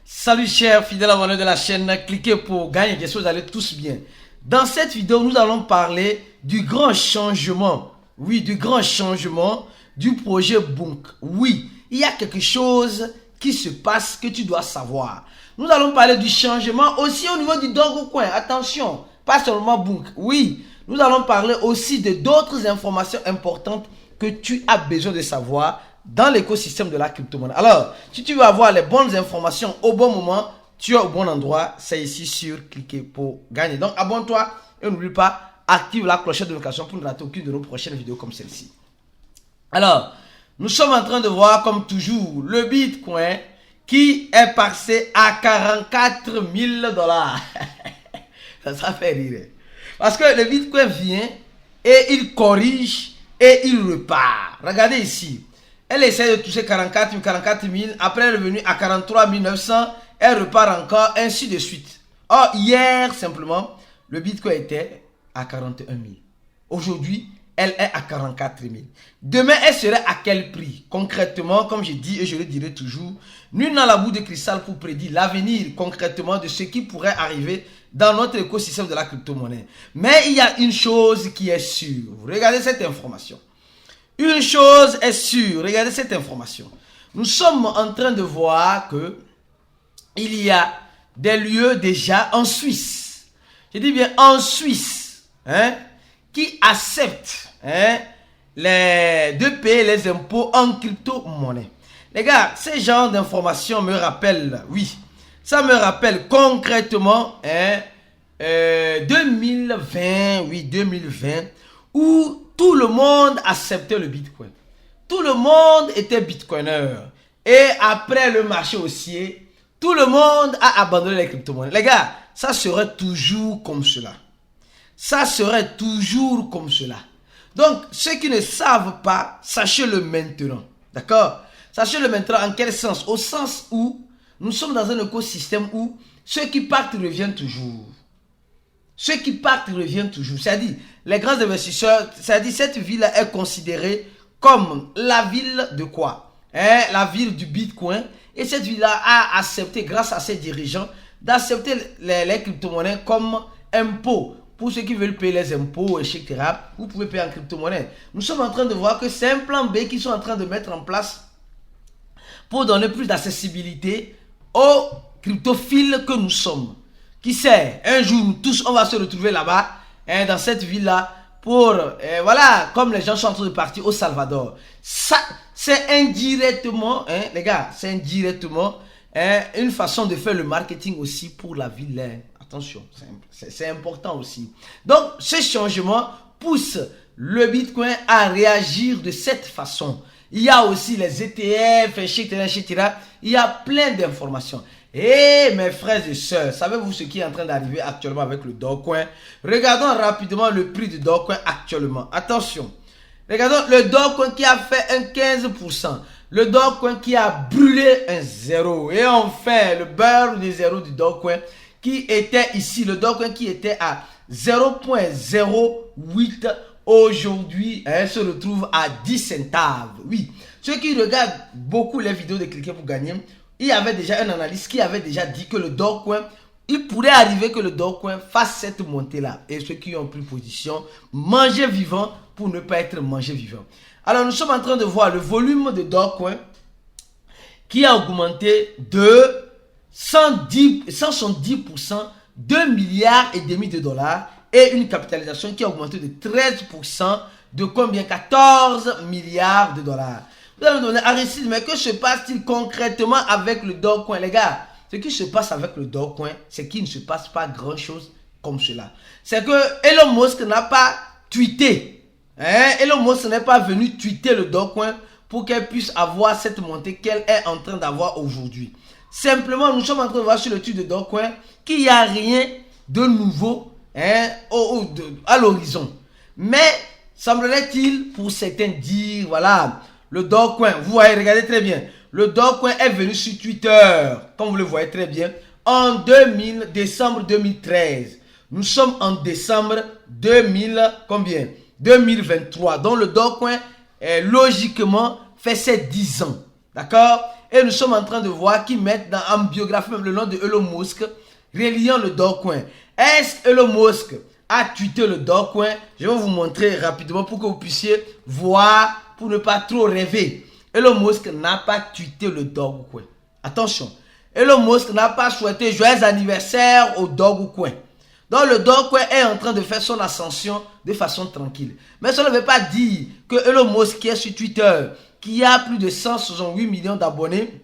Salut chers fidèles abonnés de la chaîne, cliquez pour gagner, j'espère que vous allez tous bien. Dans cette vidéo, nous allons parler du grand changement, du grand changement du projet Bunk. Oui, il y a quelque chose qui se passe que tu dois savoir. Nous allons parler du changement aussi au niveau du Dogecoin, attention, pas seulement Bunk. Oui, nous allons parler aussi de d'autres informations importantes que tu as besoin de savoir dans l'écosystème de la crypto-monnaie. Alors, si tu veux avoir les bonnes informations au bon moment, tu es au bon endroit. C'est ici sur cliquer pour gagner. Donc, abonne-toi et n'oublie pas, active la clochette de notification pour ne rater aucune de nos prochaines vidéos comme celle-ci. Alors, nous sommes en train de voir, comme toujours, le Bitcoin qui est passé à 44 000 $. Ça fait rire. Parce que le Bitcoin vient et il corrige et il repart. Regardez ici. Elle essaie de toucher 44 000, après elle est revenue à 43 900, elle repart encore, ainsi de suite. Or, hier, simplement, le Bitcoin était à 41 000. Aujourd'hui, elle est à 44 000. Demain, elle serait à quel prix? Concrètement, comme je dis et je le dirai toujours, nul n'a la boule de cristal pour prédire l'avenir concrètement de ce qui pourrait arriver dans notre écosystème de la crypto-monnaie. Mais il y a une chose qui est sûre. Regardez cette information. Une chose est sûre, regardez cette information. Nous sommes en train de voir que il y a des lieux déjà en Suisse. Je dis bien en Suisse, qui acceptent de payer les impôts en crypto-monnaie. Les gars, ces genres d'informations me rappellent, oui, ça me rappelle concrètement 2020, où tout le monde acceptait le Bitcoin. Tout le monde était Bitcoiner. Et après le marché haussier, tout le monde a abandonné les crypto-monnaies. Les gars, ça serait toujours comme cela. Ça serait toujours comme cela. Donc, ceux qui ne savent pas, sachez-le maintenant. D'accord? Sachez-le maintenant en quel sens? Au sens où nous sommes dans un écosystème où ceux qui partent reviennent toujours. Ceux qui partent reviennent toujours. C'est-à-dire, les grands investisseurs, c'est-à-dire cette ville est considérée comme la ville de quoi? La ville du Bitcoin. Et cette ville-là a accepté, grâce à ses dirigeants, d'accepter les crypto-monnaies comme impôts. Pour ceux qui veulent payer les impôts, etc., vous pouvez payer en crypto-monnaie. Nous sommes en train de voir que c'est un plan B qu'ils sont en train de mettre en place pour donner plus d'accessibilité aux cryptophiles que nous sommes. Qui sait, un jour, nous tous, on va se retrouver là-bas, dans cette ville-là, pour, voilà, comme les gens sont en train de partir au Salvador. Ça, c'est indirectement, les gars, c'est indirectement une façon de faire le marketing aussi pour la ville. Attention, c'est important aussi. Donc, ce changement pousse le Bitcoin à réagir de cette façon. Il y a aussi les ETF, etc. Il y a plein d'informations. Et mes frères et sœurs, savez-vous ce qui est en train d'arriver actuellement avec le Dogecoin? Regardons rapidement le prix du Dogecoin actuellement. Attention. Regardons le Dogecoin qui a fait un 15%. Le Dogecoin qui a brûlé un zéro. Et enfin, le beurre des zéros du Dogecoin qui était ici. Le Dogecoin qui était à 0,08 aujourd'hui, se retrouve à 10 centaves. Oui. Ceux qui regardent beaucoup les vidéos de Cliquer pour gagner, il y avait déjà un analyste qui avait déjà dit que le Dogecoin, il pourrait arriver que le Dogecoin fasse cette montée-là. Et ceux qui ont pris position, mangez vivant pour ne pas être mangé vivant. Alors, nous sommes en train de voir le volume de Dogecoin qui a augmenté de 170%, 2 milliards et demi de dollars et une capitalisation qui a augmenté de 13% de combien? 14 milliards de dollars. Vous allez me donner Aristide, mais que se passe-t-il concrètement avec le Dogecoin? Les gars, ce qui se passe avec le Dogecoin, c'est qu'il ne se passe pas grand-chose comme cela. C'est que Elon Musk n'a pas tweeté. Elon Musk n'est pas venu tweeter le Dogecoin pour qu'elle puisse avoir cette montée qu'elle est en train d'avoir aujourd'hui. Simplement, nous sommes en train de voir sur le tweet de Dogecoin qu'il n'y a rien de nouveau à l'horizon. Mais, semblerait-il, pour certains dire, voilà, le Dogecoin, vous voyez, regardez très bien. Le Dogecoin est venu sur Twitter, comme vous le voyez très bien, en décembre 2013. Nous sommes en décembre 2023. Donc le Dogecoin, logiquement, fait ses 10 ans. D'accord? Et nous sommes en train de voir qu'ils mettent en biographie même le nom de Elon Musk, reliant le Dogecoin. Est-ce que Elon Musk a tweeté le Dogecoin? Je vais vous montrer rapidement pour que vous puissiez voir, pour ne pas trop rêver. Elon Musk n'a pas tweeté le Dogecoin. Attention, Elon Musk n'a pas souhaité joyeux anniversaire au Dogecoin. Donc le Dogecoin est en train de faire son ascension de façon tranquille. Mais ça ne veut pas dire que Elon Musk qui est sur Twitter, qui a plus de 168 millions d'abonnés,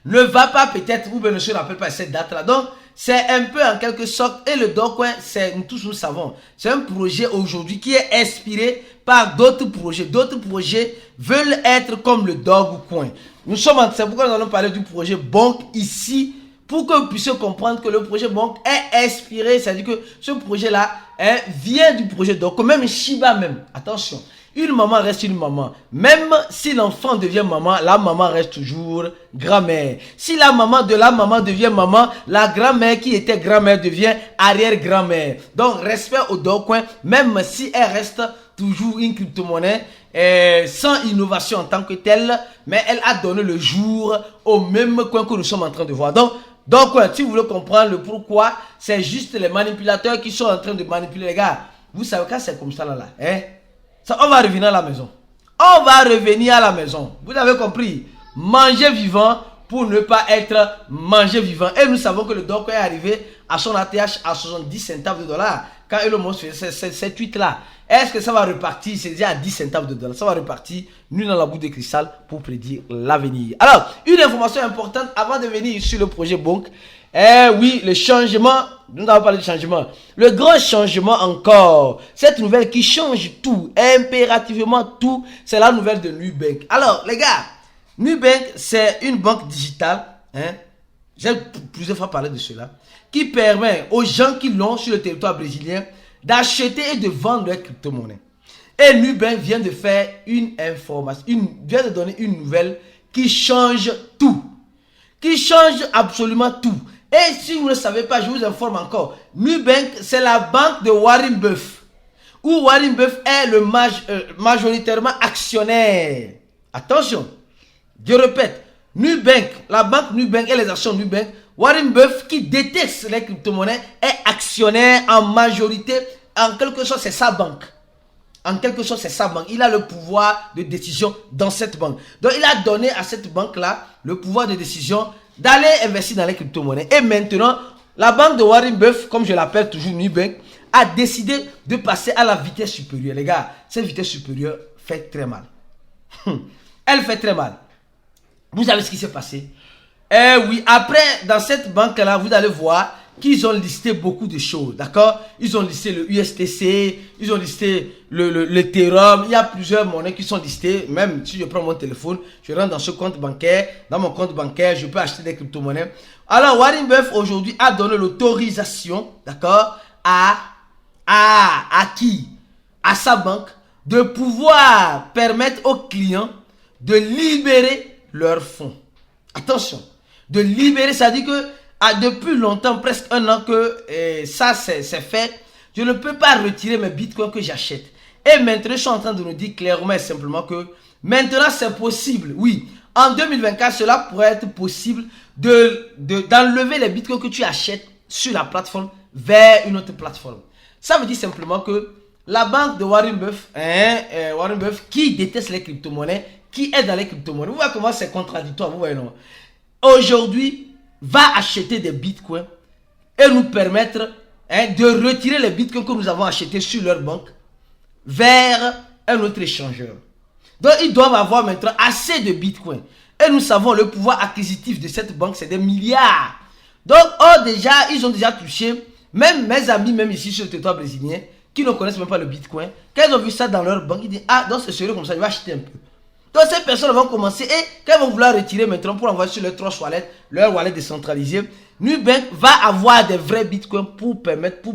ne va pas peut-être, ou bien ne se rappelle pas cette date-là. Donc c'est un peu en quelque sorte, et le Dogecoin, nous tous nous savons, c'est un projet aujourd'hui qui est inspiré par d'autres projets. D'autres projets veulent être comme le Dogecoin. C'est pourquoi nous allons parler du projet Bonk ici, pour que vous puissiez comprendre que le projet Bonk est inspiré, c'est-à-dire que ce projet-là vient du projet Dogecoin, même Shiba même. Attention, une maman reste une maman. Même si l'enfant devient maman, la maman reste toujours grand-mère. Si la maman de la maman devient maman, la grand-mère qui était grand-mère devient arrière-grand-mère. Donc, respect au Dogecoin, même si elle reste toujours une crypto-monnaie, sans innovation en tant que telle, mais elle a donné le jour au même coin que nous sommes en train de voir. Donc, si vous voulez comprendre le pourquoi, c'est juste les manipulateurs qui sont en train de manipuler les gars. Vous savez quand c'est comme ça là, on va revenir à la maison. On va revenir à la maison. Vous avez compris? Manger vivant pour ne pas être mangé vivant. Et nous savons que le Dogecoin est arrivé à son ATH à 70 centimes de dollars. Quand Elon Musk fait cette tweet là, est-ce que ça va repartir? C'est déjà à 10 centimes de dollars. Ça va repartir, nul dans la boule de cristal pour prédire l'avenir. Alors, une information importante avant de venir sur le projet Bonk. Oui, le changement, nous avons parlé de changement. Le grand changement encore, cette nouvelle qui change tout, impérativement tout, c'est la nouvelle de Nubank. Alors, les gars, Nubank, c'est une banque digitale, j'ai plusieurs fois parlé de cela, qui permet aux gens qui l'ont sur le territoire brésilien d'acheter et de vendre leurs crypto-monnaies. Et Nubank vient de faire une information, vient de donner une nouvelle qui change tout. Qui change absolument tout. Et si vous ne le savez pas, je vous informe encore. Nubank, c'est la banque de Warren Buffett. Où Warren Buffett est le majoritairement actionnaire. Attention, je répète. Nubank, la banque Nubank et les actions Nubank, Warren Buffett qui déteste les crypto-monnaies est actionnaire en majorité. En quelque sorte, c'est sa banque. En quelque sorte, c'est sa banque. Il a le pouvoir de décision dans cette banque. Donc, il a donné à cette banque-là le pouvoir de décision d'aller investir dans les crypto-monnaies. Et maintenant, la banque de Warren Buffett, comme je l'appelle toujours Nubank, a décidé de passer à la vitesse supérieure. Les gars, cette vitesse supérieure fait très mal. Elle fait très mal. Vous savez ce qui s'est passé? Oui, après, dans cette banque-là, vous allez voir qu'ils ont listé beaucoup de choses, d'accord? Ils ont listé le USTC, ils ont listé l'Ethereum, il y a plusieurs monnaies qui sont listées. Même si je prends mon téléphone, je rentre dans ce compte bancaire, dans mon compte bancaire, je peux acheter des crypto-monnaies. Alors, Warren Buffett aujourd'hui a donné l'autorisation, d'accord, à qui? À sa banque, de pouvoir permettre aux clients de libérer leurs fonds. Attention, de libérer, ça dit que depuis longtemps, presque un an que ça c'est fait, je ne peux pas retirer mes bitcoins que j'achète. Et maintenant, je suis en train de nous dire clairement et simplement que maintenant c'est possible. Oui, en 2024, cela pourrait être possible d'enlever les bitcoins que tu achètes sur la plateforme vers une autre plateforme. Ça veut dire simplement que la banque de Warren Buffett, Warren Buffett qui déteste les crypto-monnaies, qui est dans les crypto-monnaies, vous voyez comment c'est contradictoire, vous voyez non? Aujourd'hui, va acheter des bitcoins et nous permettre de retirer les bitcoins que nous avons achetés sur leur banque vers un autre échangeur. Donc, ils doivent avoir maintenant assez de bitcoins. Et nous savons le pouvoir acquisitif de cette banque, c'est des milliards. Donc, déjà, ils ont déjà touché, même mes amis, même ici sur le territoire brésilien, qui ne connaissent même pas le bitcoin, quand ils ont vu ça dans leur banque, ils disent, ah, donc c'est sérieux comme ça, je vais acheter un peu. Donc ces personnes vont commencer et quand ils vont vouloir retirer maintenant pour envoyer sur leur Trust Wallet, leur wallet décentralisé, Nubank va avoir des vrais bitcoins pour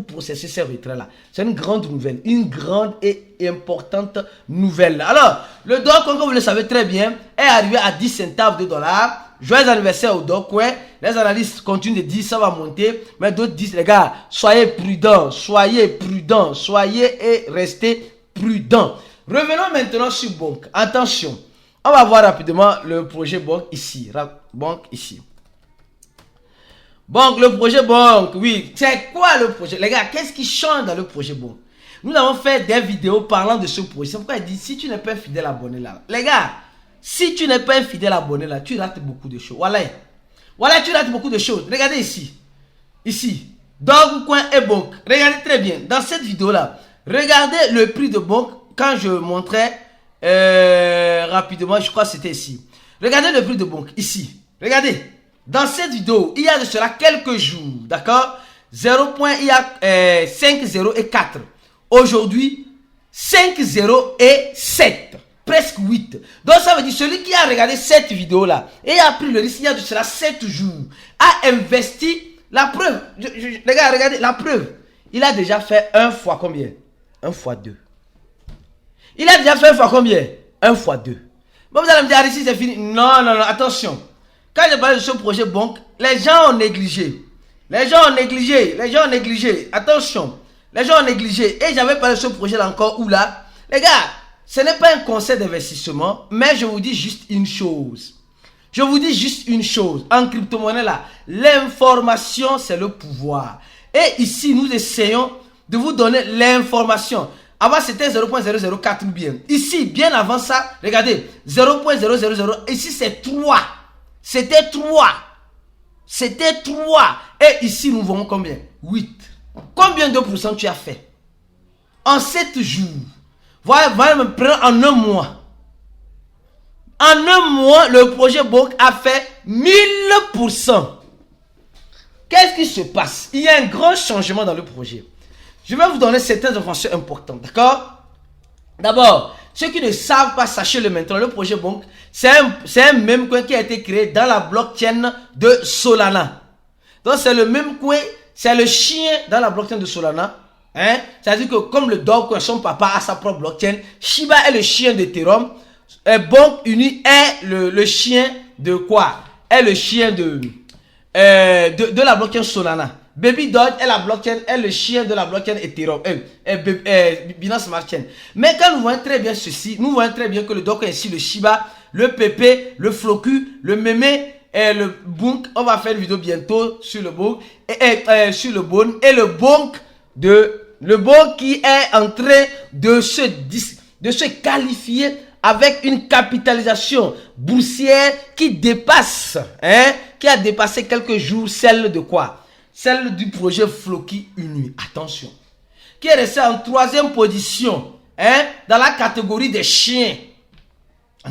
processer ces retraits-là. C'est une grande nouvelle, une grande et importante nouvelle. Alors, le Dogecoin, comme vous le savez très bien, est arrivé à 10 centimes de dollars. Joyeux anniversaire au Dogecoin. Les analystes continuent de dire ça va monter, mais d'autres disent, les gars, soyez prudents, soyez et restez prudents. Revenons maintenant sur Bonk. Attention, On va voir rapidement le projet banque ici. Banque ici. Donc, le projet banque, oui. C'est quoi le projet? Les gars, qu'est-ce qui change dans le projet banque? Nous avons fait des vidéos parlant de ce projet. C'est pourquoi il dit, si tu n'es pas un fidèle abonné là. Les gars, si tu n'es pas un fidèle abonné là, tu rates beaucoup de choses. Voilà. Voilà, tu rates beaucoup de choses. Regardez ici. Ici. Donc, coin et banque. Regardez très bien. Dans cette vidéo là, regardez le prix de banque. Quand je montrais rapidement, je crois que c'était ici. Regardez le prix de banque. Ici. Regardez. Dans cette vidéo, il y a de cela quelques jours, d'accord? 0 point, il y a 5, 0 et 4. Aujourd'hui, 5, 0 et 7. Presque 8. Donc ça veut dire celui qui a regardé cette vidéo-là et a pris le risque, il y a de cela 7 jours, a investi, la preuve, les gars, regardez, la preuve, il a déjà fait 1 fois combien? 1 fois 2. Il a déjà fait 1 fois combien? 1 fois 2. Bon, vous allez me dire, ici c'est fini. Non, non, non, attention. Quand je parle de ce projet banque, les gens ont négligé. Les gens ont négligé. Les gens ont négligé. Attention. Les gens ont négligé. Et j'avais parlé de ce projet là encore où là. Les gars, ce n'est pas un conseil d'investissement. Mais je vous dis juste une chose. Je vous dis juste une chose. En crypto-monnaie là, l'information c'est le pouvoir. Et ici, nous essayons de vous donner l'information. Avant c'était 0.004 ou bien. Ici, bien avant ça, regardez. 0.000. Ici c'est 3. C'était 3. C'était 3. Et ici, nous voyons combien? 8. Combien de pourcents tu as fait? En 7 jours. Voilà me prendre en un mois. En un mois, le projet banque a fait 1000%. Qu'est-ce qui se passe? Il y a un grand changement dans le projet. Je vais vous donner certaines informations importantes. D'accord? D'abord, ceux qui ne savent pas, sachez-le maintenant, le projet banque, c'est un même coin qui a été créé dans la blockchain de Solana. Donc, c'est le même coin, c'est le chien dans la blockchain de Solana. Hein? C'est-à-dire que comme le Dogecoin, son papa a sa propre blockchain, Shiba est le chien d'Ethereum, Banque Unie est le chien de quoi? Est le chien de la blockchain Solana. Baby Doge est la blockchain, est le chien de la blockchain Ethereum, Binance Smart Chain. Mais quand nous voyons très bien ceci, nous voyons très bien que le Dogecoin est ici, le Shiba, le PP, le Floku, le Meme et le Bonk. On va faire une vidéo bientôt sur le Bonk sur le Bonk et le Bonk qui est en train de se qualifier avec une capitalisation boursière qui dépasse, qui a dépassé quelques jours celle de quoi? Celle du projet Floki Uni. Attention. Qui est resté en 3e position, dans la catégorie des chiens.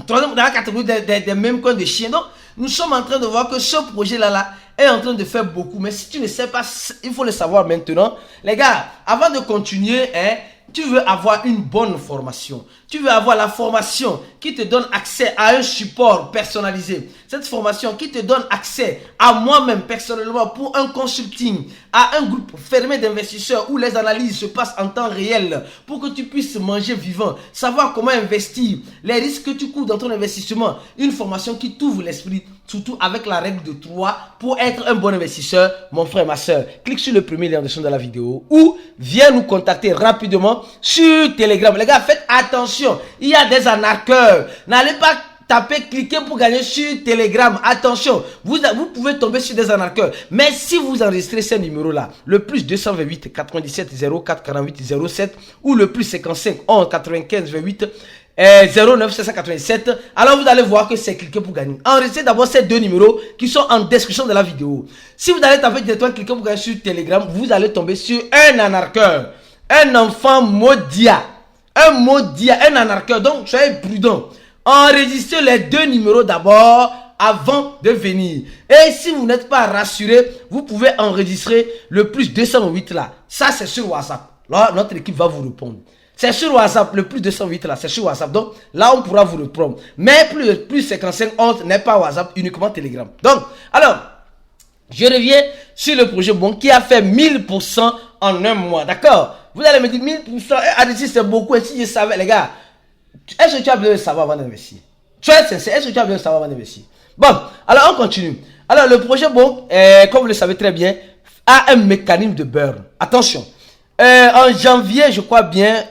Dans la catégorie des mêmes coins de chiens. Donc, nous sommes en train de voir que ce projet-là est en train de faire beaucoup. Mais si tu ne sais pas, il faut le savoir maintenant. Les gars, avant de continuer, tu veux avoir une bonne formation. Tu veux avoir la formation qui te donne accès à un support personnalisé. Cette formation qui te donne accès à moi-même personnellement pour un consulting, à un groupe fermé d'investisseurs où les analyses se passent en temps réel pour que tu puisses manger vivant, savoir comment investir, les risques que tu cours dans ton investissement. Une formation qui t'ouvre l'esprit, surtout avec la règle de 3 pour être un bon investisseur, mon frère, ma soeur. Clique sur le premier lien de la vidéo ou viens nous contacter rapidement sur Telegram. Les gars, faites attention. Il y a des arnaqueurs. N'allez pas taper, cliquer pour gagner sur Telegram. Attention, vous pouvez tomber sur des arnaqueurs. Mais si vous enregistrez ces numéros-là, le plus 228 97 04 48 07 ou le plus 55 11 95 28 09 787, alors vous allez voir que c'est cliquer pour gagner. Enregistrez d'abord ces deux numéros qui sont en description de la vidéo. Si vous allez taper directement cliquer pour gagner sur Telegram, vous allez tomber sur un arnaqueur, un enfant maudit, un arnaqueur. Donc soyez prudent. Enregistrez les deux numéros d'abord avant de venir. Et si vous n'êtes pas rassuré, vous pouvez enregistrer le plus 208 là. Ça c'est sur WhatsApp. Là notre équipe va vous répondre. C'est sur WhatsApp, le plus 208 là, c'est sur WhatsApp. Donc là on pourra vous répondre. Mais plus 55 11 n'est pas WhatsApp, uniquement Telegram. Donc alors, je reviens sur le projet bon qui a fait 1000% en un mois. D'accord? Vous allez me dire 1000%, c'est beaucoup. Et si je savais, les gars, est-ce que tu as besoin de savoir avant d'investir? Tu es sincère, est-ce que tu as besoin de savoir avant d'investir? Bon, alors on continue. Alors le projet bon, comme vous le savez très bien, a un mécanisme de burn. Attention. En janvier, je crois bien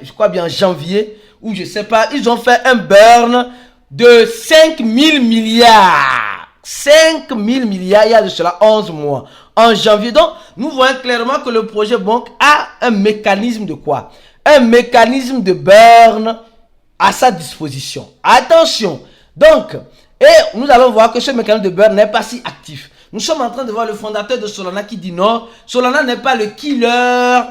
en janvier, ou je sais pas, ils ont fait un burn de 5 000 milliards. 5 000 milliards, il y a de cela 11 mois. En janvier, donc, nous voyons clairement que le projet Bonk a un mécanisme de quoi? Un mécanisme de burn à sa disposition. Attention. Donc, et nous allons voir que ce mécanisme de burn n'est pas si actif. Nous sommes en train de voir le fondateur de Solana qui dit non, Solana n'est pas le killer.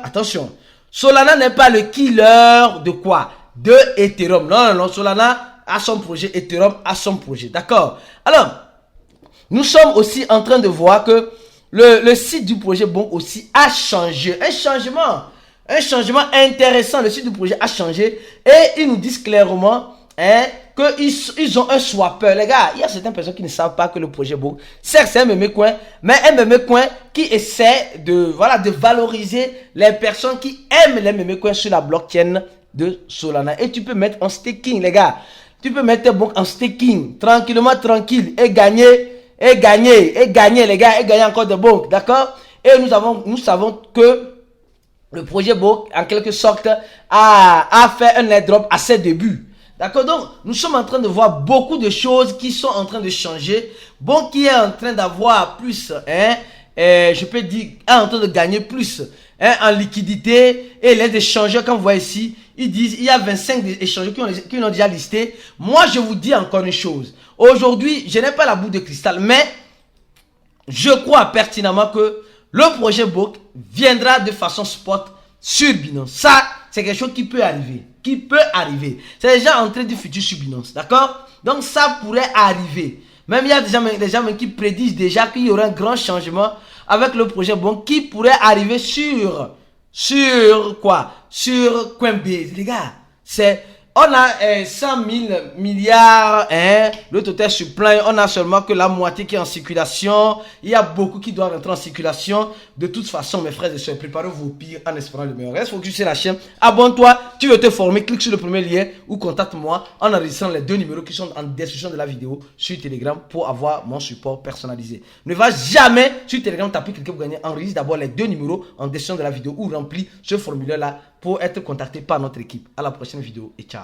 Attention. Solana n'est pas le killer de quoi? De Ethereum. Non, non, non. Solana a son projet, Ethereum a son projet. D'accord? Alors, nous sommes aussi en train de voir que le site du projet Bonk aussi a changé. Un changement intéressant. Le site du projet a changé et ils nous disent clairement qu'ils ont un swapper. Les gars, il y a certaines personnes qui ne savent pas que le projet Bonk, certes c'est un meme coin, mais un meme coin qui essaie de valoriser les personnes qui aiment les meme coins sur la blockchain de Solana. Et tu peux mettre en staking, les gars. Tu peux mettre Bonk en staking, tranquillement, tranquille, et gagner, les gars, et gagner encore de Bonk, d'accord? Et nous savons que le projet Bonk, en quelque sorte, a fait un airdrop à ses débuts. D'accord? Donc, nous sommes en train de voir beaucoup de choses qui sont en train de changer. Bonk qui est en train d'avoir plus, je peux dire, est en train de gagner plus en liquidité. Et les échangeurs, comme vous voyez ici, ils disent, il y a 25 échangeurs qui l'ont déjà listé. Moi, je vous dis encore une chose. Aujourd'hui, je n'ai pas la boule de cristal, mais je crois pertinemment que le projet Bonk viendra de façon spot sur Binance. Ça, c'est quelque chose qui peut arriver. C'est déjà entré du futur sur Binance. D'accord? Donc, ça pourrait arriver. Même il y a des gens qui prédisent déjà qu'il y aura un grand changement avec le projet Bonk qui pourrait arriver sur quoi? Sur Coinbase. Les gars, on a 100 000 milliards, le total sur plein, on a seulement que la moitié qui est en circulation. Il y a beaucoup qui doivent rentrer en circulation. De toute façon, mes frères et soeurs, préparez-vous au pire en espérant le meilleur. Reste focus sur la chaîne, abonne-toi, tu veux te former, clique sur le premier lien ou contacte-moi en enregistrant les 2 numéros qui sont en description de la vidéo sur Telegram pour avoir mon support personnalisé. Ne va jamais sur Telegram taper quelqu'un pour gagner. Enregistre d'abord les 2 numéros en description de la vidéo ou remplis ce formulaire-là pour être contacté par notre équipe. À la prochaine vidéo et ciao.